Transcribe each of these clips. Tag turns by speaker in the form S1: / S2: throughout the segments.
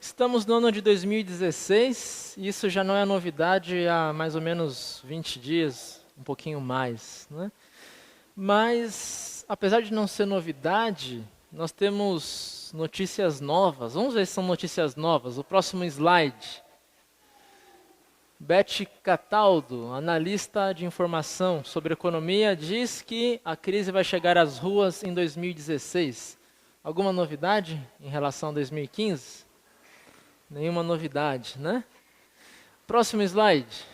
S1: Estamos no ano de 2016 e isso já não é novidade há mais ou menos 20 dias, um pouquinho mais, né? Mas, apesar de não ser novidade, nós temos notícias novas. Vamos ver se são notícias novas. O próximo slide. Beth Cataldo, analista de informação sobre economia, diz que a crise vai chegar às ruas em 2016. Alguma novidade em relação a 2015? Nenhuma novidade, né? Próximo slide.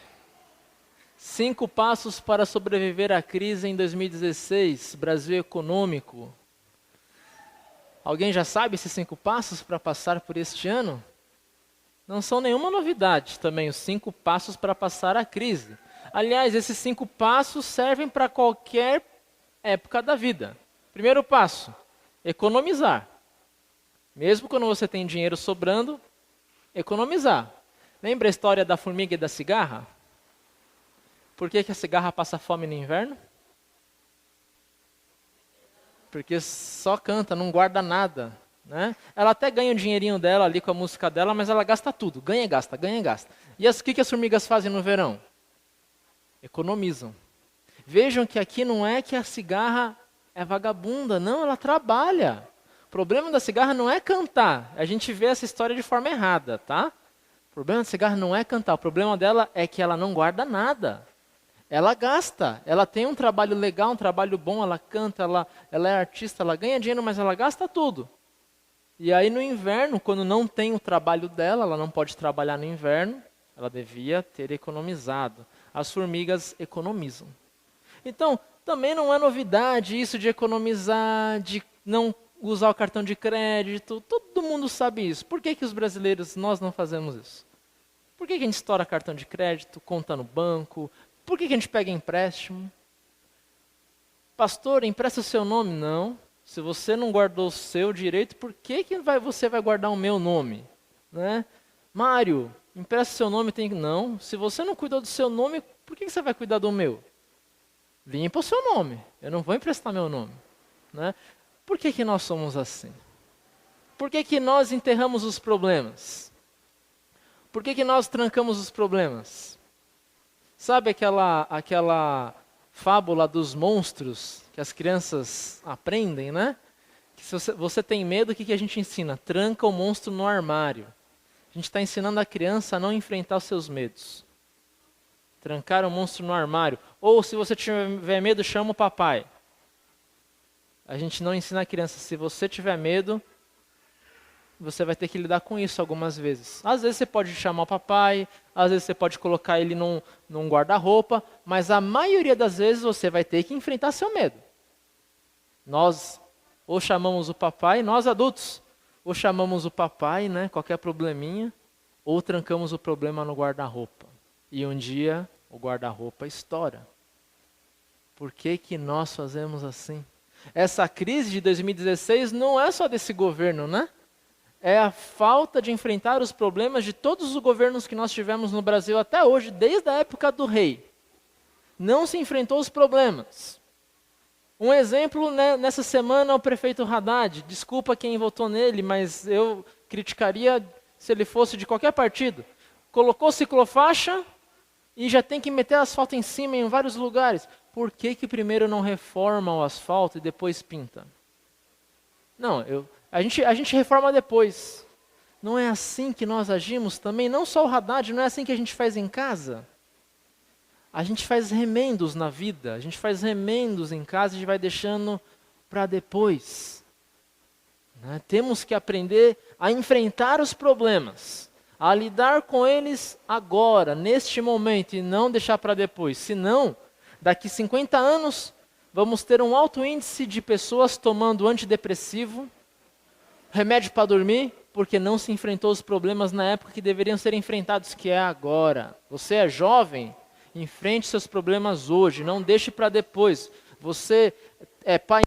S1: 5 passos para sobreviver à crise em 2016, Brasil econômico. Alguém já sabe esses 5 passos para passar por este ano? Não são nenhuma novidade também os 5 passos para passar a crise. Aliás, esses 5 passos servem para qualquer época da vida. Primeiro passo, economizar. Mesmo quando você tem dinheiro sobrando, economizar. Lembra a história da formiga e da cigarra? Por que a cigarra passa fome no inverno? Porque só canta, não guarda nada. Né? Ela até ganha o dinheirinho dela ali com a música dela, mas ela gasta tudo. Ganha e gasta, ganha e gasta. E o que as formigas fazem no verão? Economizam. Vejam que aqui não é que a cigarra é vagabunda, não, ela trabalha. O problema da cigarra não é cantar. A gente vê essa história de forma errada, tá? O problema da cigarra não é cantar, o problema dela é que ela não guarda nada. Ela gasta, ela tem um trabalho legal, um trabalho bom, ela canta, ela é artista, ela ganha dinheiro, mas ela gasta tudo. E aí no inverno, quando não tem o trabalho dela, ela não pode trabalhar no inverno, ela devia ter economizado. As formigas economizam. Então, também não é novidade isso de economizar, de não usar o cartão de crédito, todo mundo sabe isso. Por que os brasileiros, nós não fazemos isso? Por que a gente estoura cartão de crédito, conta no banco? Por que a gente pega empréstimo? Pastor, empresta o seu nome? Não. Se você não guardou o seu direito, por que você vai guardar o meu nome? Né? Mário, empresta o seu nome? Não. Se você não cuidou do seu nome, por que você vai cuidar do meu? Limpa o seu nome. Eu não vou emprestar meu nome. Né? Por que nós somos assim? Por que nós enterramos os problemas? Por que nós trancamos os problemas? Sabe aquela fábula dos monstros que as crianças aprendem, né? Que se você tem medo, o que a gente ensina? Tranca o monstro no armário. A gente está ensinando a criança a não enfrentar os seus medos. Trancar o monstro no armário. Ou se você tiver medo, chama o papai. A gente não ensina a criança, se você tiver medo, você vai ter que lidar com isso algumas vezes. Às vezes você pode chamar o papai, às vezes você pode colocar ele num guarda-roupa, mas a maioria das vezes você vai ter que enfrentar seu medo. Nós ou chamamos o papai, nós adultos, ou chamamos o papai, né, qualquer probleminha, ou trancamos o problema no guarda-roupa. E um dia o guarda-roupa estoura. Por que nós fazemos assim? Essa crise de 2016 não é só desse governo, né? É a falta de enfrentar os problemas de todos os governos que nós tivemos no Brasil até hoje, desde a época do rei. Não se enfrentou os problemas. Um exemplo, né, nessa semana, o prefeito Haddad. Desculpa quem votou nele, mas eu criticaria se ele fosse de qualquer partido. Colocou ciclofaixa e já tem que meter asfalto em cima em vários lugares. Por que primeiro não reforma o asfalto e depois pinta? Não, a gente reforma depois. Não é assim que nós agimos também? Não só o Haddad, não é assim que a gente faz em casa? A gente faz remendos na vida, a gente faz remendos em casa e a gente vai deixando para depois. Né? Temos que aprender a enfrentar os problemas, a lidar com eles agora, neste momento, e não deixar para depois. Senão, daqui 50 anos, vamos ter um alto índice de pessoas tomando antidepressivo, remédio para dormir, porque não se enfrentou os problemas na época que deveriam ser enfrentados, que é agora. Você é jovem, enfrente seus problemas hoje, não deixe para depois. Você é pai.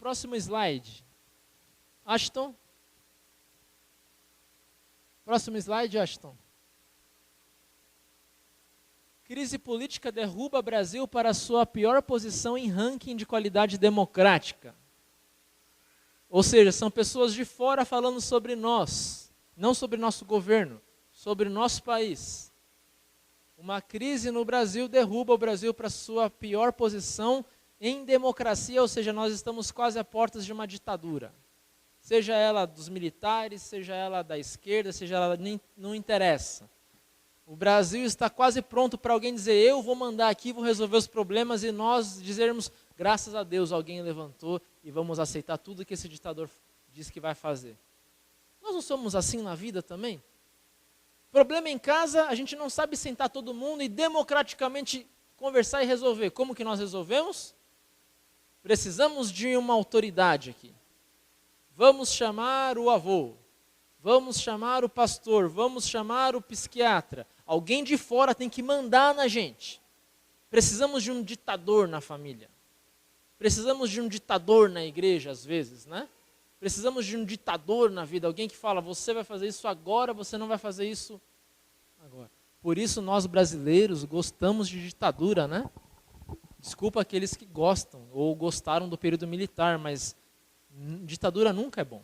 S1: Próximo slide. Ashton. Próximo slide, Ashton. Crise política derruba Brasil para sua pior posição em ranking de qualidade democrática. Ou seja, são pessoas de fora falando sobre nós, não sobre nosso governo, sobre nosso país. Uma crise no Brasil derruba o Brasil para sua pior posição em democracia, ou seja, nós estamos quase a portas de uma ditadura. Seja ela dos militares, seja ela da esquerda, seja ela, não interessa. O Brasil está quase pronto para alguém dizer, eu vou mandar aqui, vou resolver os problemas, e nós dizermos, graças a Deus, alguém levantou e vamos aceitar tudo que esse ditador diz que vai fazer. Nós não somos assim na vida também? Problema em casa, a gente não sabe sentar todo mundo e democraticamente conversar e resolver. Como que nós resolvemos? Precisamos de uma autoridade aqui. Vamos chamar o avô, vamos chamar o pastor, vamos chamar o psiquiatra. Alguém de fora tem que mandar na gente. Precisamos de um ditador na família. Precisamos de um ditador na igreja, às vezes, né? Precisamos de um ditador na vida. Alguém que fala, você vai fazer isso agora, você não vai fazer isso agora. Por isso nós brasileiros gostamos de ditadura, né? Desculpa aqueles que gostam ou gostaram do período militar, mas ditadura nunca é bom.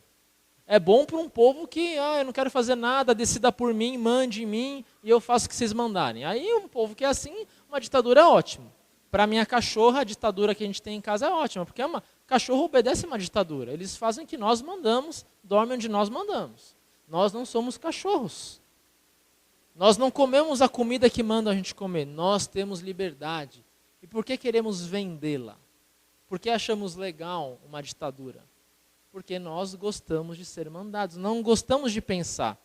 S1: É bom para um povo que, eu não quero fazer nada, decida por mim, mande em mim e eu faço o que vocês mandarem. Aí um povo que é assim, uma ditadura é ótimo. Para minha cachorra, a ditadura que a gente tem em casa é ótima, porque cachorro obedece uma ditadura. Eles fazem o que nós mandamos, dormem onde nós mandamos. Nós não somos cachorros. Nós não comemos a comida que mandam a gente comer. Nós temos liberdade. E por que queremos vendê-la? Por que achamos legal uma ditadura? Porque nós gostamos de ser mandados, não gostamos de pensar.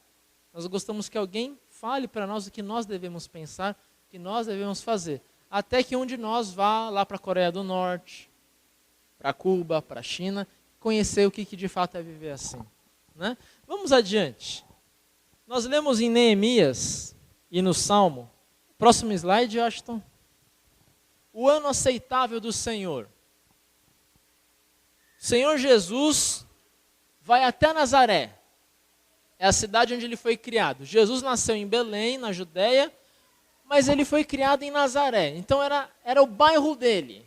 S1: Nós gostamos que alguém fale para nós o que nós devemos pensar, o que nós devemos fazer. Até que um de nós vá lá para a Coreia do Norte, para Cuba, para a China, conhecer o que de fato é viver assim. Né? Vamos adiante. Nós lemos em Neemias e no Salmo, próximo slide, Ashton. O ano aceitável do Senhor. O Senhor Jesus vai até Nazaré. É a cidade onde ele foi criado. Jesus nasceu em Belém, na Judéia, mas ele foi criado em Nazaré. Então era o bairro dele.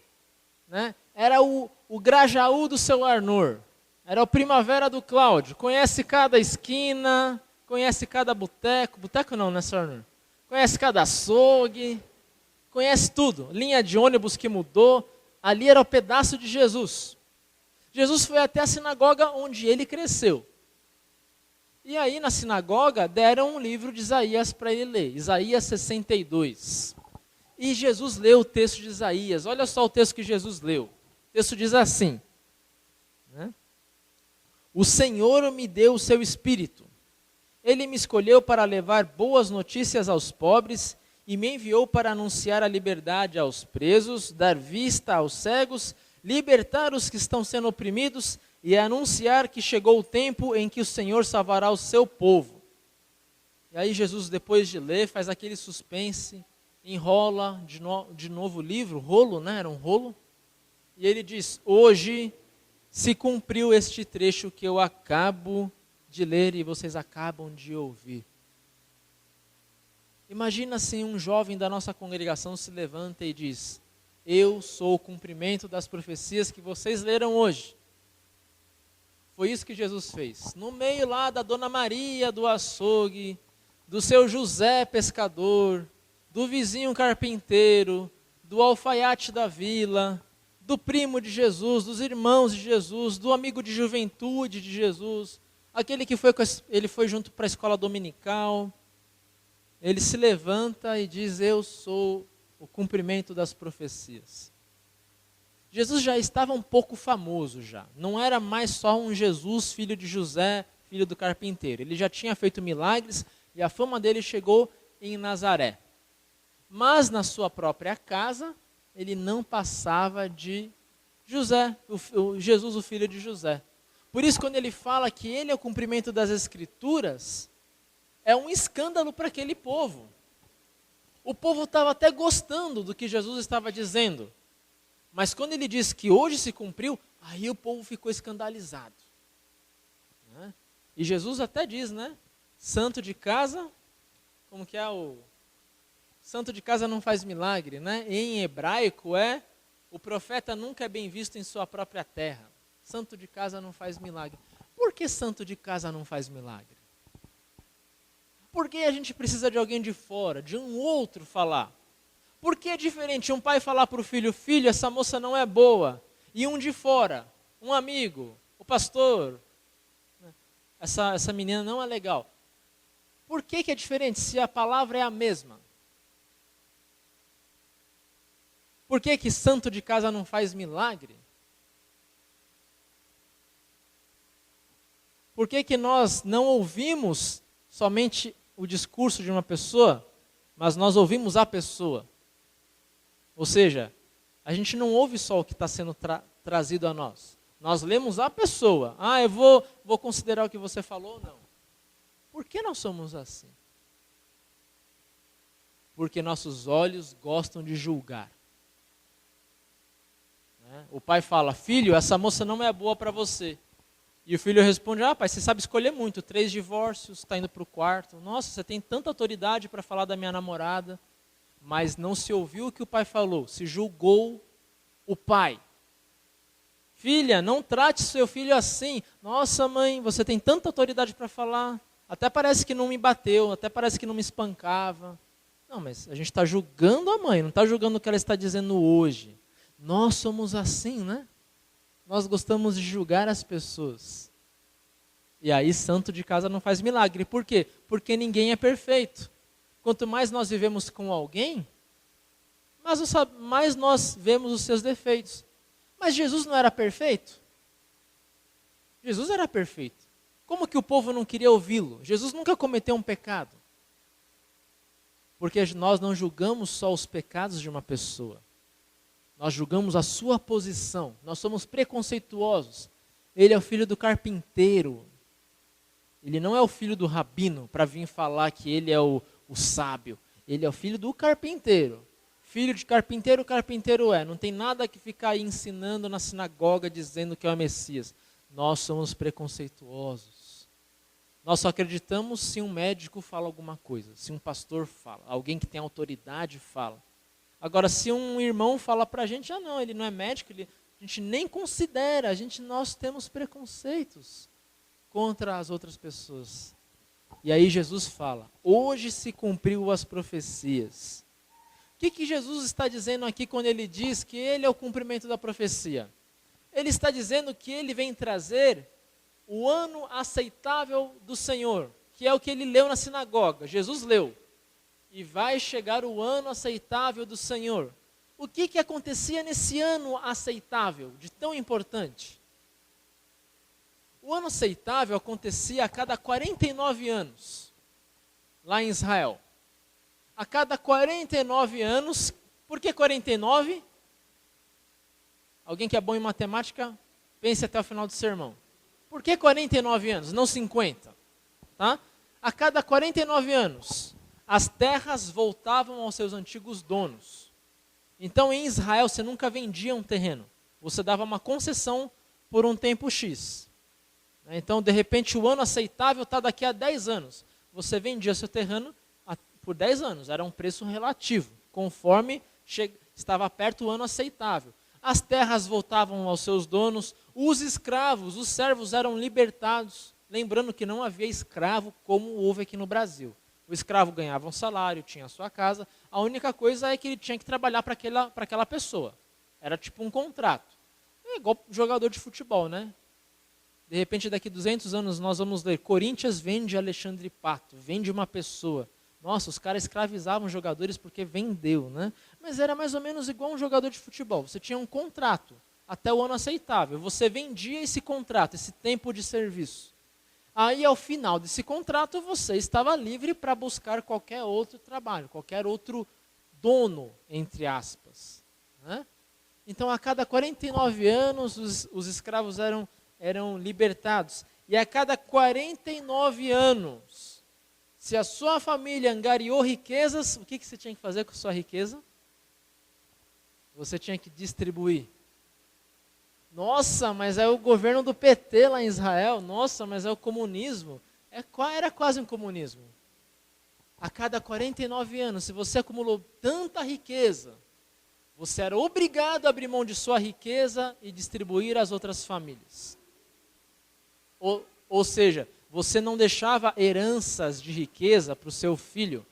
S1: Né? Era o Grajaú do seu Arnor. Era o Primavera do Cláudio. Conhece cada esquina, conhece cada boteco. Boteco não, né, seu Arnor? Conhece cada açougue, conhece tudo. Linha de ônibus que mudou. Ali era o pedaço de Jesus. Jesus foi até a sinagoga onde ele cresceu. E aí na sinagoga deram um livro de Isaías para ele ler, Isaías 62. E Jesus leu o texto de Isaías, olha só o texto que Jesus leu. O texto diz assim, né? O Senhor me deu o seu Espírito. Ele me escolheu para levar boas notícias aos pobres e me enviou para anunciar a liberdade aos presos, dar vista aos cegos, libertar os que estão sendo oprimidos e anunciar que chegou o tempo em que o Senhor salvará o seu povo. E aí Jesus, depois de ler, faz aquele suspense, enrola de novo o livro, rolo, né? Era um rolo. E ele diz, hoje se cumpriu este trecho que eu acabo de ler e vocês acabam de ouvir. Imagina assim, um jovem da nossa congregação se levanta e diz, eu sou o cumprimento das profecias que vocês leram hoje. Foi isso que Jesus fez. No meio lá da Dona Maria do açougue, do seu José pescador, do vizinho carpinteiro, do alfaiate da vila, do primo de Jesus, dos irmãos de Jesus, do amigo de juventude de Jesus, aquele que ele foi junto para a escola dominical. Ele se levanta e diz, eu sou o cumprimento das profecias. Jesus já estava um pouco famoso já. Não era mais só um Jesus, filho de José, filho do carpinteiro. Ele já tinha feito milagres e a fama dele chegou em Nazaré. Mas na sua própria casa, ele não passava de José, Jesus, o filho de José. Por isso, quando ele fala que ele é o cumprimento das Escrituras, é um escândalo para aquele povo. O povo estava até gostando do que Jesus estava dizendo. Mas quando ele diz que hoje se cumpriu,
S2: Aí o povo ficou escandalizado. Né? E Jesus até diz, né? Santo de casa, como que é o... Santo de casa não faz milagre, né? Em hebraico o profeta nunca é bem visto em sua própria terra. Santo de casa não faz milagre. Por que santo de casa não faz milagre? Por que a gente precisa de alguém de fora, de um outro falar? Por que é diferente um pai falar para o filho, filho, essa moça não é boa, e um de fora, um amigo, o pastor, essa menina não é legal. Por que é diferente se a palavra é a mesma? Por que santo de casa não faz milagre? Por que nós não ouvimos somente o discurso de uma pessoa, mas nós ouvimos a pessoa? Ou seja, a gente não ouve só o que está sendo trazido a nós. Nós lemos a pessoa. Eu vou considerar o que você falou ou não. Por que nós somos assim? Porque nossos olhos gostam de julgar. O pai fala, filho, essa moça não é boa para você. E o filho responde, pai, você sabe escolher muito, 3 divórcios, está indo para o quarto. Nossa, você tem tanta autoridade para falar da minha namorada. Mas não se ouviu o que o pai falou, se julgou o pai. Filha, não trate seu filho assim. Nossa, mãe, você tem tanta autoridade para falar. Até parece que não me bateu, até parece que não me espancava. Não, mas a gente está julgando a mãe, não está julgando o que ela está dizendo hoje. Nós somos assim, né? Nós gostamos de julgar as pessoas. E aí, santo de casa não faz milagre. Por quê? Porque ninguém é perfeito. Quanto mais nós vivemos com alguém, mais nós vemos os seus defeitos. Mas Jesus não era perfeito? Jesus era perfeito. Como que o povo não queria ouvi-lo? Jesus nunca cometeu um pecado. Porque nós não julgamos só os pecados de uma pessoa. Nós julgamos a sua posição. Nós somos preconceituosos. Ele é o filho do carpinteiro. Ele não é o filho do rabino para vir falar que ele é o sábio. Ele é o filho do carpinteiro. Filho de carpinteiro, carpinteiro é. Não tem nada que ficar aí ensinando na sinagoga dizendo que é o Messias. Nós somos preconceituosos. Nós só acreditamos se um médico fala alguma coisa, se um pastor fala, alguém que tem autoridade fala. Agora, se um irmão fala para a gente, não, ele não é médico, a gente nem considera, nós temos preconceitos contra as outras pessoas. E aí Jesus fala, hoje se cumpriu as profecias. O que Jesus está dizendo aqui quando ele diz que ele é o cumprimento da profecia? Ele está dizendo que ele vem trazer o ano aceitável do Senhor, que é o que ele leu na sinagoga, Jesus leu. E vai chegar o ano aceitável do Senhor. O que acontecia nesse ano aceitável, de tão importante? O ano aceitável acontecia a cada 49 anos, lá em Israel. A cada 49 anos, por que 49? Alguém que é bom em matemática, pense até o final do sermão. Por que 49 anos, não 50? Tá? A cada 49 anos, as terras voltavam aos seus antigos donos. Então, em Israel, você nunca vendia um terreno. Você dava uma concessão por um tempo X. Então, de repente, o ano aceitável está daqui a 10 anos. Você vendia seu terreno por 10 anos. Era um preço relativo, conforme estava perto o ano aceitável. As terras voltavam aos seus donos. Os escravos, os servos eram libertados. Lembrando que não havia escravo como houve aqui no Brasil. O escravo ganhava um salário, tinha a sua casa. A única coisa é que ele tinha que trabalhar para aquela pessoa. Era tipo um contrato. É igual jogador de futebol, né? De repente, daqui 200 anos, nós vamos ler, Corinthians vende Alexandre Pato, vende uma pessoa. Nossa, os caras escravizavam jogadores porque vendeu, né? Mas era mais ou menos igual um jogador de futebol. Você tinha um contrato até o ano aceitável. Você vendia esse contrato, esse tempo de serviço. Aí, ao final desse contrato, você estava livre para buscar qualquer outro trabalho, qualquer outro dono, entre aspas. Né? Então, a cada 49 anos, os escravos eram libertados. E a cada 49 anos, se a sua família angariou riquezas, o que você tinha que fazer com a sua riqueza? Você tinha que distribuir. Nossa, mas é o governo do PT lá em Israel. Nossa, mas é o comunismo. Era quase um comunismo. A cada 49 anos, se você acumulou tanta riqueza, você era obrigado a abrir mão de sua riqueza e distribuir às outras famílias. Ou seja, você não deixava heranças de riqueza para o seu filho.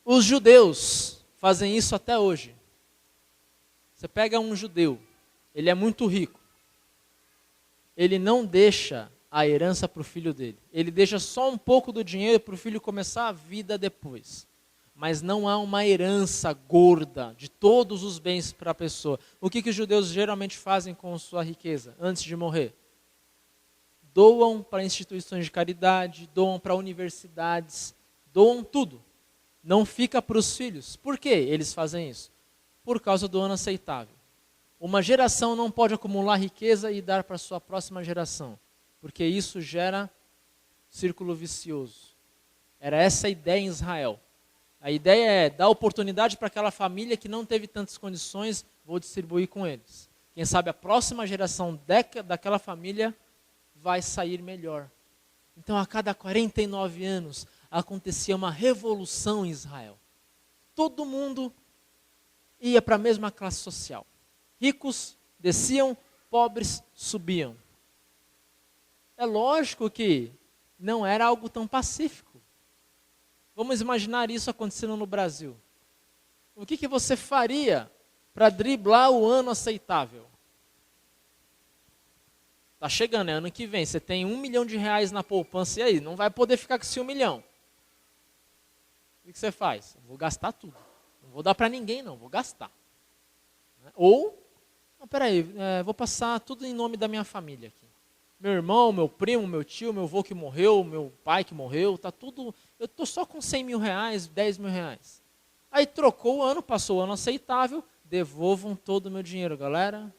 S2: Os judeus fazem isso até hoje. Você pega um judeu, ele é muito rico. Ele não deixa a herança para o filho dele. Ele deixa só um pouco do dinheiro para o filho começar a vida depois. Mas não há uma herança gorda de todos os bens para a pessoa. O que os judeus geralmente fazem com sua riqueza antes de morrer? Doam para instituições de caridade, doam para universidades, doam tudo. Não fica para os filhos. Por que eles fazem isso? Por causa do ano aceitável. Uma geração não pode acumular riqueza e dar para a sua próxima geração, porque isso gera círculo vicioso. Era essa a ideia em Israel. A ideia é dar oportunidade para aquela família que não teve tantas condições, vou distribuir com eles. Quem sabe a próxima geração daquela família vai sair melhor. Então, a cada 49 anos, acontecia uma revolução em Israel. Todo mundo ia para a mesma classe social. Ricos desciam, pobres subiam. É lógico que não era algo tão pacífico. Vamos imaginar isso acontecendo no Brasil. O que você faria para driblar o ano aceitável? Está chegando, é ano que vem. Você tem R$1 milhão na poupança e aí? Não vai poder ficar com esse 1 milhão. O que você faz? Eu vou gastar tudo. Não vou dar para ninguém não, vou gastar. Ou, peraí, vou passar tudo em nome da minha família aqui. Meu irmão, meu primo, meu tio, meu avô que morreu, meu pai que morreu, tá tudo. Eu estou só com R$100 mil, R$10 mil. Aí trocou o ano, passou o ano aceitável, devolvam todo o meu dinheiro, galera.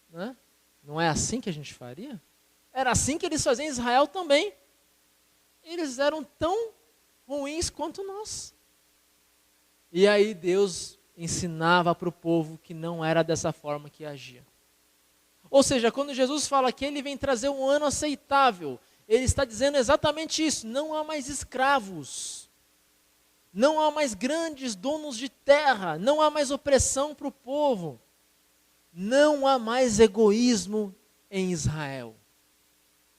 S2: Né? Não é assim que a gente faria? Era assim que eles faziam em Israel também. Eles eram tão ruins quanto nós. E aí Deus ensinava para o povo que não era dessa forma que agia. Ou seja, quando Jesus fala que ele vem trazer um ano aceitável, ele está dizendo exatamente isso. Não há mais escravos. Não há mais grandes donos de terra. Não há mais opressão para o povo. Não há mais egoísmo em Israel.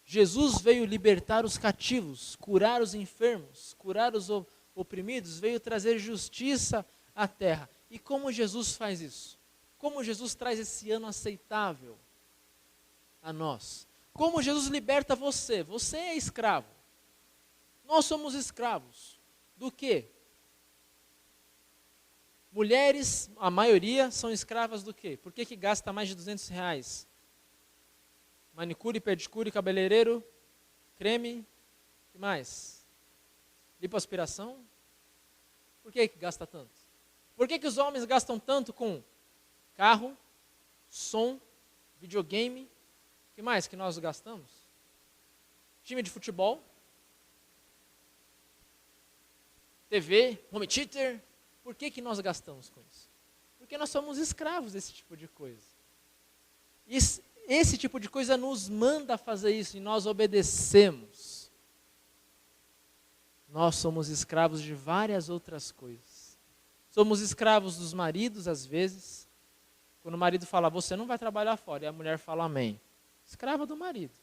S2: Jesus veio libertar os cativos, curar os enfermos, curar os oprimidos, veio trazer justiça à terra. E como Jesus faz isso? Como Jesus traz esse ano aceitável a nós? Como Jesus liberta você? Você é escravo. Nós somos escravos. Do quê? Mulheres, a maioria, são escravas do quê? Por que gasta mais de R$200? Manicure, pedicure, cabeleireiro, creme, o que mais? Lipoaspiração? Por que gasta tanto? Por que os homens gastam tanto com carro, som, videogame? O que mais que nós gastamos? Time de futebol, TV, home theater. Por que nós gastamos com isso? Porque nós somos escravos desse tipo de coisa. Esse tipo de coisa nos manda fazer isso e nós obedecemos. Nós somos escravos de várias outras coisas. Somos escravos dos maridos, às vezes. Quando o marido fala, você não vai trabalhar fora, e a mulher fala, amém. Escrava do marido.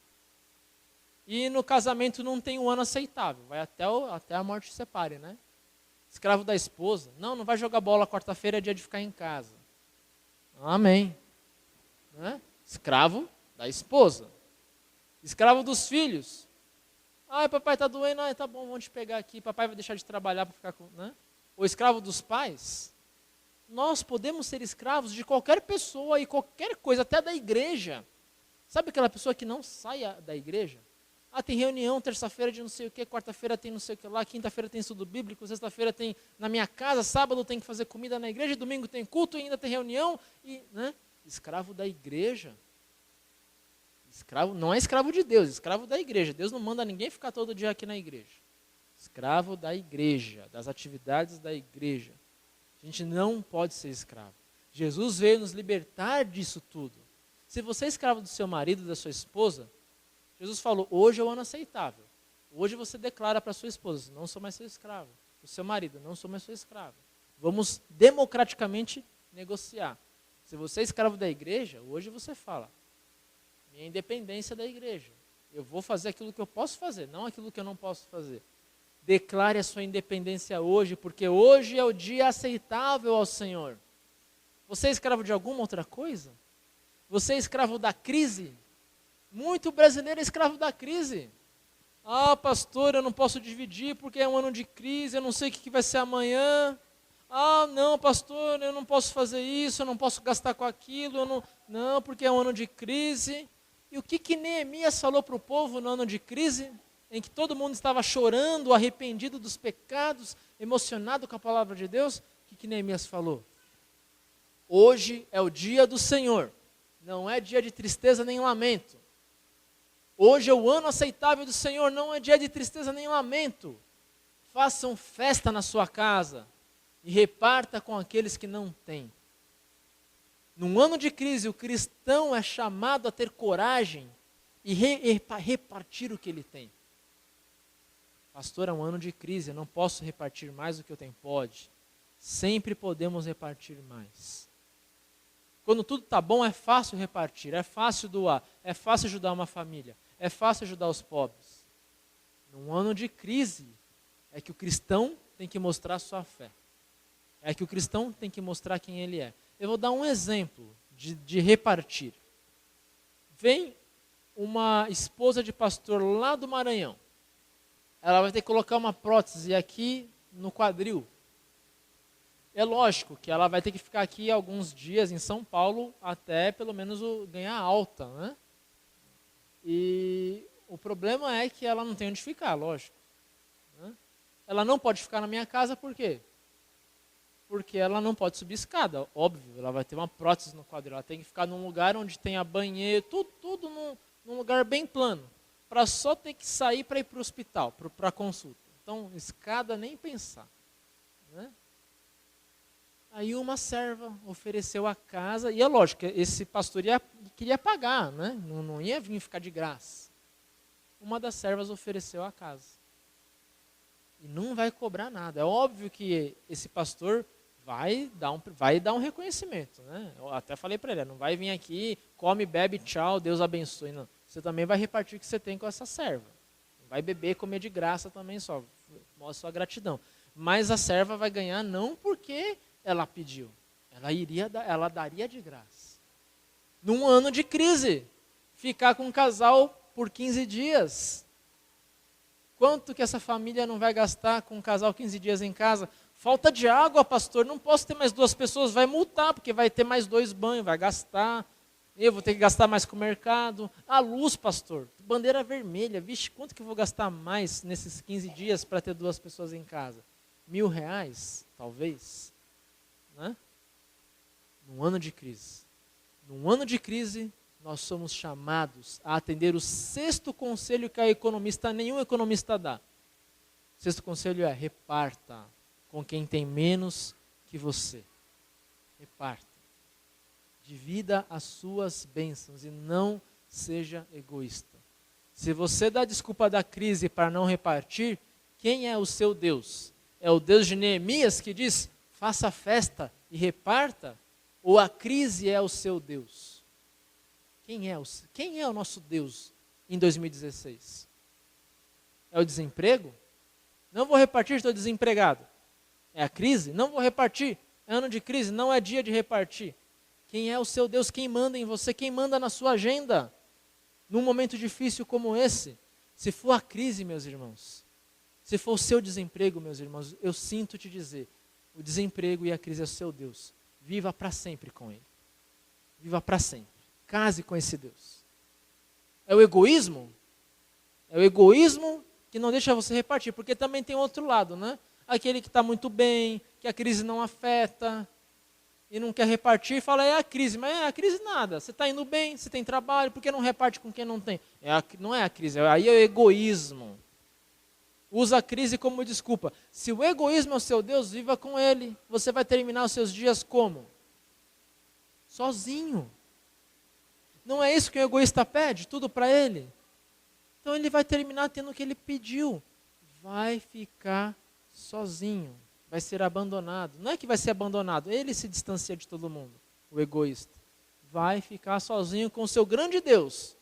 S2: E no casamento não tem um ano aceitável, vai até a morte separe, né? Escravo da esposa, não vai jogar bola quarta-feira, é dia de ficar em casa. Amém. Né? Escravo da esposa. Escravo dos filhos. Papai está doendo, tá bom, vamos te pegar aqui, papai vai deixar de trabalhar para ficar com... Né? Ou escravo dos pais. Nós podemos ser escravos de qualquer pessoa e qualquer coisa, até da igreja. Sabe aquela pessoa que não sai da igreja? Tem reunião, terça-feira de não sei o que, quarta-feira tem não sei o que lá, quinta-feira tem estudo bíblico, sexta-feira tem na minha casa, sábado tem que fazer comida na igreja, domingo tem culto e ainda tem reunião. Né? Escravo da igreja. Escravo, não é escravo de Deus, escravo da igreja. Deus não manda ninguém ficar todo dia aqui na igreja. Escravo da igreja, das atividades da igreja. A gente não pode ser escravo. Jesus veio nos libertar disso tudo. Se você é escravo do seu marido, da sua esposa, Jesus falou, hoje é o ano aceitável. Hoje você declara para sua esposa, não sou mais seu escravo. O seu marido, não sou mais seu escravo. Vamos democraticamente negociar. Se você é escravo da igreja, hoje você fala, minha independência da igreja. Eu vou fazer aquilo que eu posso fazer, não aquilo que eu não posso fazer. Declare a sua independência hoje, porque hoje é o dia aceitável ao Senhor. Você é escravo de alguma outra coisa? Você é escravo da crise? Muito brasileiro é escravo da crise. Ah, pastor, eu não posso dividir porque é um ano de crise, eu não sei o que vai ser amanhã. Ah, não, pastor, eu não posso fazer isso, eu não posso gastar com aquilo, não, porque é um ano de crise. E o que Neemias falou para o povo no ano de crise? Em que todo mundo estava chorando, arrependido dos pecados, emocionado com a palavra de Deus? O que Neemias falou? Hoje é o dia do Senhor, não é dia de tristeza nem lamento. Hoje é o ano aceitável do Senhor, não é dia de tristeza nem lamento. Façam festa na sua casa e reparta com aqueles que não têm. Num ano de crise, o cristão é chamado a ter coragem e repartir o que ele tem. Pastor, é um ano de crise, eu não posso repartir mais do que eu tenho. Pode. Sempre podemos repartir mais. Quando tudo está bom, é fácil repartir, é fácil doar, é fácil ajudar uma família, é fácil ajudar os pobres. Num ano de crise, é que o cristão tem que mostrar a sua fé. É que o cristão tem que mostrar quem ele é. Eu vou dar um exemplo de repartir. Vem uma esposa de pastor lá do Maranhão. Ela vai ter que colocar uma prótese aqui no quadril. É lógico que ela vai ter que ficar aqui alguns dias em São Paulo até pelo menos ganhar alta, né? E o problema é que ela não tem onde ficar, lógico. Né? Ela não pode ficar na minha casa, por quê? Porque ela não pode subir escada, óbvio. Ela vai ter uma prótese no quadril. Ela tem que ficar num lugar onde tenha banheiro, tudo num lugar bem plano. Para só ter que sair para ir para o hospital, para a consulta. Então, escada nem pensar. Né? Aí uma serva ofereceu a casa, e é lógico, esse pastor queria pagar, né? Não ia vir ficar de graça. Uma das servas ofereceu a casa. E não vai cobrar nada. É óbvio que esse pastor vai dar um reconhecimento. Né? Eu até falei para ele, não vai vir aqui, come, bebe, tchau, Deus abençoe. Não. Você também vai repartir o que você tem com essa serva. Não vai beber, comer de graça também só. Mostra sua gratidão. Mas a serva vai ganhar não porque ela pediu. Ela daria de graça. Num ano de crise, ficar com um casal por 15 dias. Quanto que essa família não vai gastar com um casal 15 dias em casa? Falta de água, pastor, não posso ter mais 2 pessoas, vai multar, porque vai ter mais 2 banhos, vai gastar. Eu vou ter que gastar mais com o mercado. A luz, pastor, bandeira vermelha, vixe, quanto que eu vou gastar mais nesses 15 dias para ter 2 pessoas em casa? R$1.000, talvez. Né? Num ano de crise. Num ano de crise, nós somos chamados a atender o 6º conselho que nenhum economista dá. O 6º conselho é: reparta com quem tem menos que você. Reparta. Divida as suas bênçãos e não seja egoísta. Se você dá desculpa da crise para não repartir, quem é o seu Deus? É o Deus de Neemias que diz: faça festa e reparta? Ou a crise é o seu Deus? Quem é o nosso Deus em 2016? É o desemprego? Não vou repartir, estou desempregado. É a crise? Não vou repartir. É ano de crise, não é dia de repartir. Quem é o seu Deus? Quem manda em você? Quem manda na sua agenda? Num momento difícil como esse? Se for a crise, meus irmãos, se for o seu desemprego, meus irmãos, eu sinto te dizer, o desemprego e a crise é o seu Deus. Viva para sempre com Ele. Viva para sempre. Case com esse Deus. É o egoísmo? É o egoísmo que não deixa você repartir, porque também tem outro lado, né? Aquele que está muito bem, que a crise não afeta, e não quer repartir, fala, é a crise. Mas é a crise nada, você está indo bem, você tem trabalho, por que não reparte com quem não tem? Não é a crise, aí é o egoísmo. Usa a crise como desculpa. Se o egoísmo é o seu Deus, viva com ele. Você vai terminar os seus dias como? Sozinho. Não é isso que o egoísta pede? Tudo para ele? Então ele vai terminar tendo o que ele pediu. Vai ficar sozinho. Vai ser abandonado. Não é que vai ser abandonado, ele se distancia de todo mundo, o egoísta. Vai ficar sozinho com o seu grande Deus.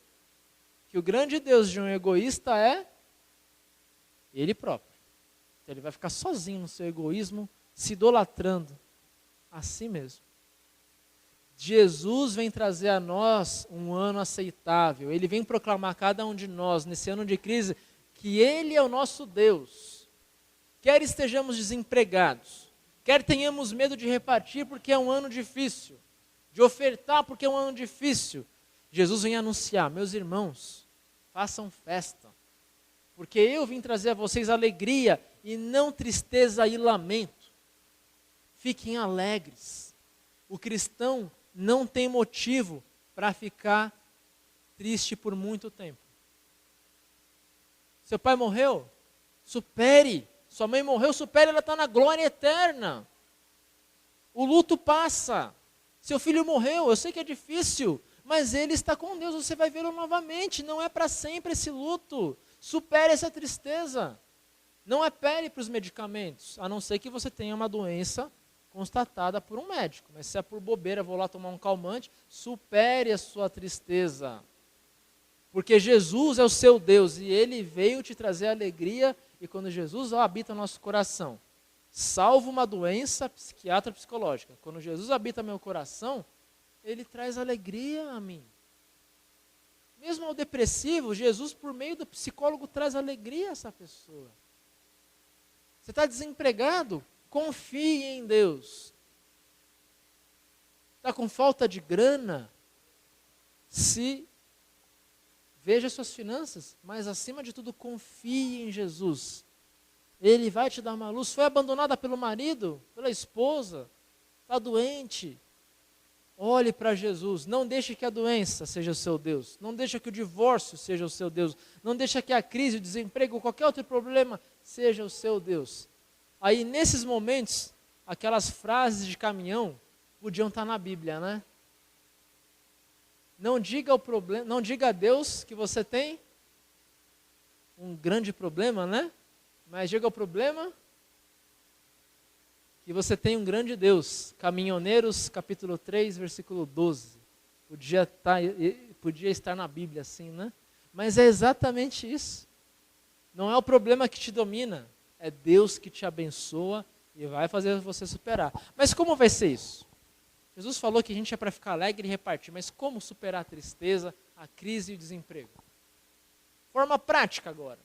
S2: Que o grande Deus de um egoísta é ele próprio. Então ele vai ficar sozinho no seu egoísmo, se idolatrando a si mesmo. Jesus vem trazer a nós um ano aceitável. Ele vem proclamar a cada um de nós, nesse ano de crise, que Ele é o nosso Deus. Quer estejamos desempregados, quer tenhamos medo de repartir porque é um ano difícil, de ofertar porque é um ano difícil. Jesus vem anunciar, meus irmãos, façam festa, porque eu vim trazer a vocês alegria e não tristeza e lamento. Fiquem alegres. O cristão não tem motivo para ficar triste por muito tempo. Seu pai morreu? Supere. Sua mãe morreu? Supere, ela está na glória eterna. O luto passa. Seu filho morreu, eu sei que é difícil, mas ele está com Deus, você vai vê-lo novamente. Não é para sempre esse luto. Supere essa tristeza. Não apele para os medicamentos, a não ser que você tenha uma doença constatada por um médico. Mas se é por bobeira, vou lá tomar um calmante, supere a sua tristeza. Porque Jesus é o seu Deus e Ele veio te trazer alegria. E quando Jesus habita no nosso coração, salva uma doença psiquiatra psicológica. Quando Jesus habita meu coração, Ele traz alegria a mim. Mesmo ao depressivo, Jesus, por meio do psicólogo, traz alegria a essa pessoa. Você está desempregado? Confie em Deus. Está com falta de grana? Veja suas finanças, mas acima de tudo, confie em Jesus. Ele vai te dar uma luz. Foi abandonada pelo marido, pela esposa, está doente. Olhe para Jesus. Não deixe que a doença seja o seu Deus. Não deixe que o divórcio seja o seu Deus. Não deixe que a crise, o desemprego, ou qualquer outro problema seja o seu Deus. Aí, nesses momentos, aquelas frases de caminhão podiam estar na Bíblia, né? Não diga a Deus que você tem um grande problema, né? Mas diga ao problema que você tem um grande Deus. Caminhoneiros, capítulo 3, versículo 12. Podia estar na Bíblia assim, né? Mas é exatamente isso. Não é o problema que te domina, é Deus que te abençoa e vai fazer você superar. Mas como vai ser isso? Jesus falou que a gente é para ficar alegre e repartir, mas como superar a tristeza, a crise e o desemprego? Forma prática agora.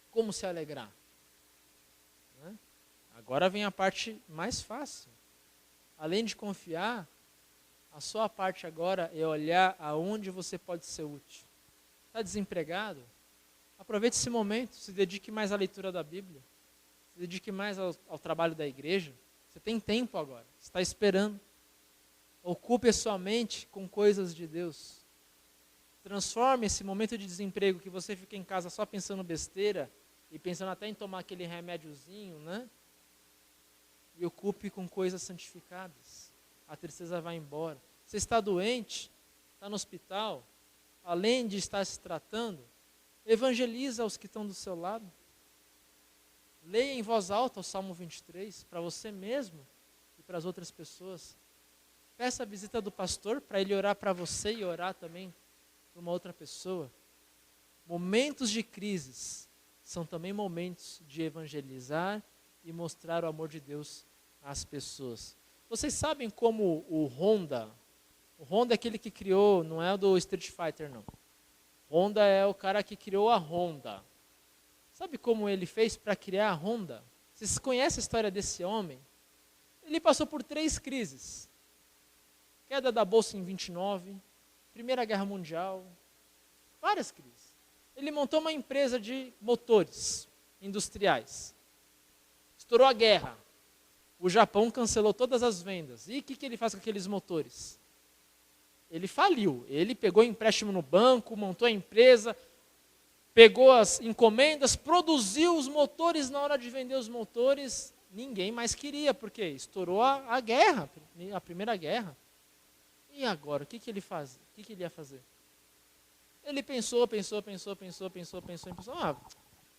S2: Como se alegrar? Né? Agora vem a parte mais fácil. Além de confiar, a sua parte agora é olhar aonde você pode ser útil. Está desempregado? Aproveite esse momento, se dedique mais à leitura da Bíblia, se dedique mais ao trabalho da igreja. Você tem tempo agora, você está esperando. Ocupe a sua mente com coisas de Deus. Transforme esse momento de desemprego que você fica em casa só pensando besteira e pensando até em tomar aquele remédiozinho, né? E ocupe com coisas santificadas. A tristeza vai embora. Você está doente, está no hospital, além de estar se tratando, evangeliza os que estão do seu lado. Leia em voz alta o Salmo 23 para você mesmo e para as outras pessoas. Peça a visita do pastor para ele orar para você e orar também para uma outra pessoa. Momentos de crises são também momentos de evangelizar e mostrar o amor de Deus às pessoas. Vocês sabem como o Honda é aquele que criou, não é o do Street Fighter não. Honda é o cara que criou a Honda. Sabe como ele fez para criar a Honda? Vocês conhecem a história desse homem? Ele passou por 3 crises. Queda da Bolsa em 29, Primeira Guerra Mundial, várias crises. Ele montou uma empresa de motores industriais. Estourou a guerra. O Japão cancelou todas as vendas. E o que ele faz com aqueles motores? Ele faliu. Ele pegou empréstimo no banco, montou a empresa, pegou as encomendas, produziu os motores. Na hora de vender os motores, ninguém mais queria, porque estourou a guerra, a Primeira Guerra. E agora, o que ele faz? O que ele ia fazer? Ele pensou,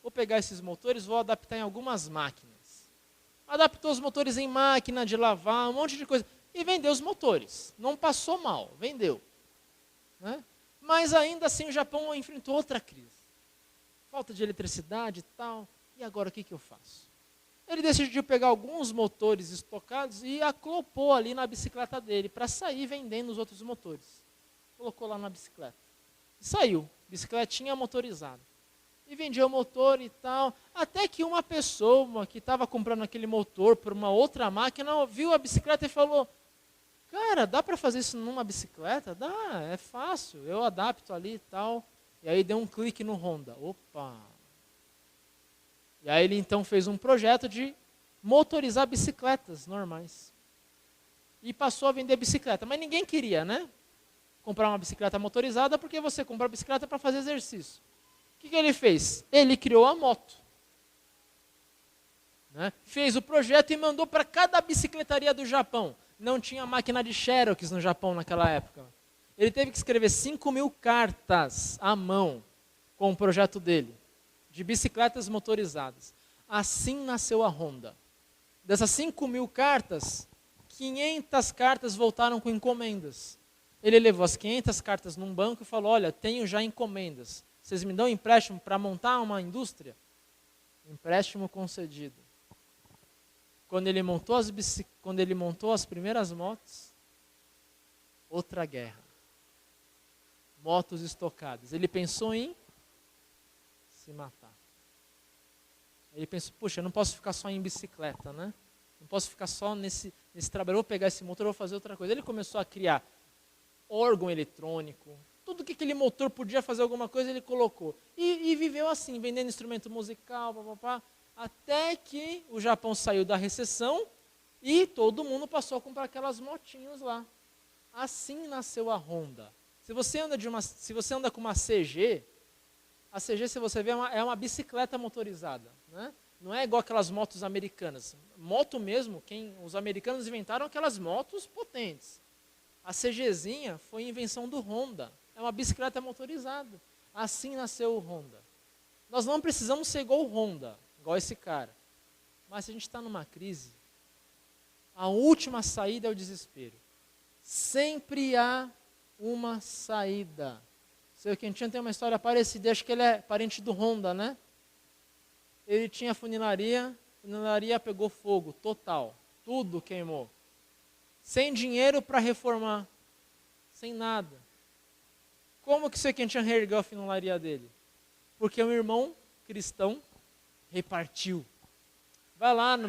S2: vou pegar esses motores, vou adaptar em algumas máquinas. Adaptou os motores em máquina de lavar, um monte de coisa. E vendeu os motores. Não passou mal, vendeu. Né? Mas ainda assim o Japão enfrentou outra crise. Falta de eletricidade e tal. E agora o que eu faço? Ele decidiu pegar alguns motores estocados e acoplou ali na bicicleta dele para sair vendendo os outros motores. Colocou lá na bicicleta. E saiu, bicicletinha motorizada. E vendia o motor e tal. Até que uma pessoa que estava comprando aquele motor por uma outra máquina viu a bicicleta e falou: cara, dá para fazer isso numa bicicleta? Dá, é fácil, eu adapto ali e tal. E aí deu um clique no Honda. Opa! E aí ele então fez um projeto de motorizar bicicletas normais. E passou a vender bicicleta. Mas ninguém queria, né? Comprar uma bicicleta motorizada, porque você compra a bicicleta para fazer exercício. O que ele fez? Ele criou a moto. Né? Fez o projeto e mandou para cada bicicletaria do Japão. Não tinha máquina de Xerox no Japão naquela época. Ele teve que escrever 5.000 cartas à mão com o projeto dele, de bicicletas motorizadas. Assim nasceu a Honda. Dessas 5.000 cartas, 500 cartas voltaram com encomendas. Ele levou as 500 cartas num banco e falou: olha, tenho já encomendas. Vocês me dão empréstimo para montar uma indústria? Empréstimo concedido. Quando ele montou as primeiras motos, outra guerra. Motos estocadas. Ele pensou em se matar. Ele pensou: puxa, eu não posso ficar só em bicicleta, né? Não posso ficar só nesse trabalho. Eu vou pegar esse motor, eu vou fazer outra coisa. Ele começou a criar órgão eletrônico. Tudo que aquele motor podia fazer alguma coisa, ele colocou. E viveu assim, vendendo instrumento musical, papapá. Até que o Japão saiu da recessão e todo mundo passou a comprar aquelas motinhos lá. Assim nasceu a Honda. Se você anda com uma CG, a CG, se você ver, é uma bicicleta motorizada. Né? Não é igual aquelas motos americanas. Moto mesmo, os americanos inventaram aquelas motos potentes. A CGzinha foi invenção do Honda. É uma bicicleta motorizada. Assim nasceu o Honda. Nós não precisamos ser igual o Honda, igual esse cara. Mas se a gente está numa crise, a última saída é o desespero. Sempre há uma saída. Seu Quentinho tem uma história parecida, acho que ele é parente do Honda, né? Ele tinha funilaria pegou fogo, total. Tudo queimou. Sem dinheiro para reformar. Sem nada. Como que o seu Quentinho reergueu a funilaria dele? Porque um irmão cristão repartiu. Vai lá na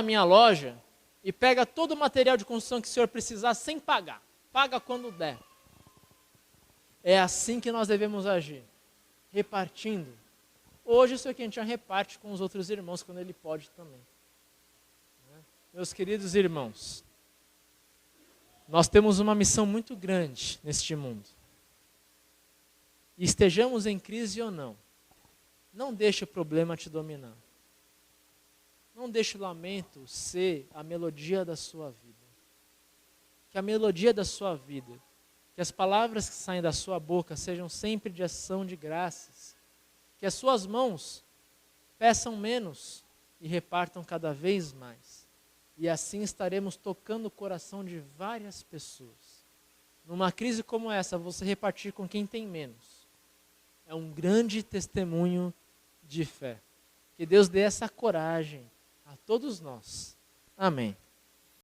S2: minha loja e pega todo o material de construção que o senhor precisar sem pagar. Paga quando der. É assim que nós devemos agir. Repartindo. Hoje o seu Quentinho reparte com os outros irmãos quando ele pode também. Meus queridos irmãos, nós temos uma missão muito grande neste mundo. E estejamos em crise ou não, não deixe o problema te dominar. Não deixe o lamento ser a melodia da sua vida. Que a melodia da sua vida, que as palavras que saem da sua boca sejam sempre de ação de graças. Que as suas mãos peçam menos e repartam cada vez mais. E assim estaremos tocando o coração de várias pessoas. Numa crise como essa, você repartir com quem tem menos. É um grande testemunho de fé. Que Deus dê essa coragem a todos nós. Amém.